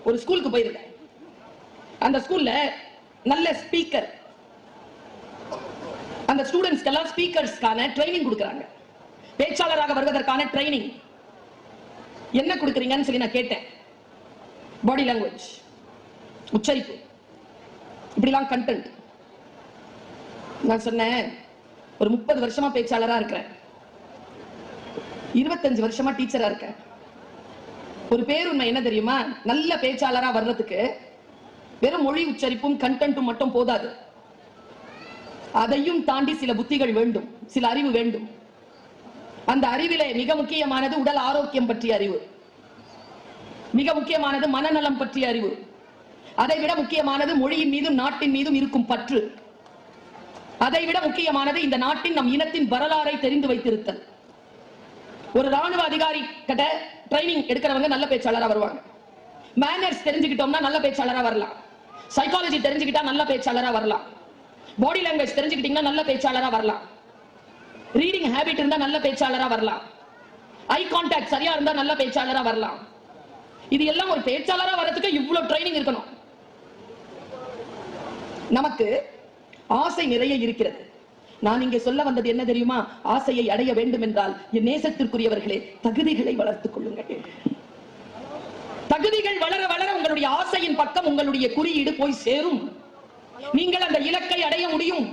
ஒரு ஸ்கூலுக்கு போயிருக்கேன். அந்த ஸ்கூல்ல நல்ல ஸ்பீக்கர், அந்த ஸ்டூடெண்ட்ஸ்க்கு எல்லாம் ஸ்பீக்கர்ஸ்க்கான ட்ரைனிங் கொடுக்கறாங்க. பேச்சாளராக வருவதற்கான ட்ரைனிங் என்ன கொடுக்கறீங்கன்னு சொல்லி நான் கேட்டேன். பாடி லாங்குவேஜ், உச்சரிப்பு, இப்படிலாம் கண்டென்ட். நான் சொன்னேன், ஒரு 30 வருஷமா பேச்சாளரா இருக்கிறேன், 25 வருஷமா டீச்சரா இருக்கேன். ஒரு பேருண்மை என்ன தெரியுமா? நல்ல பேச்சாளரா வர்றதுக்கு வெறும் மொழி உச்சரிப்பும் கண்டென்ட்டும் மட்டும் போதாது. அதையும் தாண்டி சில புத்திகள் வேண்டும், சில அறிவு வேண்டும். அந்த அறிவிலே மிக முக்கியமானது உடல் ஆரோக்கியம் பற்றிய அறிவு, மிக முக்கியமானது மனநலம் பற்றிய அறிவு, அதை விட முக்கியமானது மொழியின் மீதும் நாட்டின் மீதும் இருக்கும் பற்று, அதை விட முக்கியமானது இந்த நாட்டின் நம் இனத்தின் வரலாறை தெரிந்து வைத்திருத்தல். ஒரு ராணுவ அதிகாரி கிட்ட ட்ரைனிங் எடுக்கிறவங்க நல்ல பேச்சாளரா வருவாங்க. மேனர்ஸ் தெரிஞ்சுக்கிட்டோம்னா நல்ல பேச்சாளரா வரலாம். சைக்காலஜி தெரிஞ்சுக்கிட்டா நல்ல பேச்சாளரா வரலாம். பாடி லாங்குவேஜ் தெரிஞ்சுக்கிட்டீங்கன்னா நல்ல பேச்சாளரா வரலாம். ரீடிங் ஹேபிட் இருந்தா நல்ல பேச்சாளரா வரலாம். ஐ கான்டாக்ட் சரியா இருந்தா நல்ல பேச்சாளரா வரலாம். இது எல்லாம் ஒரு பேச்சாளரா வரதுக்கு இவ்வளவு ட்ரைனிங் இருக்கணும். நமக்கு ஆசை நிறைய இருக்கிறது. நான் இங்கே சொல்ல வந்தது என்ன தெரியுமா? ஆசையை அடைய வேண்டும் என்றால் என் நேசத்திற்குரியவர்களே, தகுதிகளை வளர்த்துக் கொள்ளுங்கள். தகுதிகள் வளர வளர உங்களுடைய ஆசையின் பக்கம் உங்களுடைய குறியீடு போய் சேரும். நீங்கள் அந்த இலக்கை அடைய முடியும்.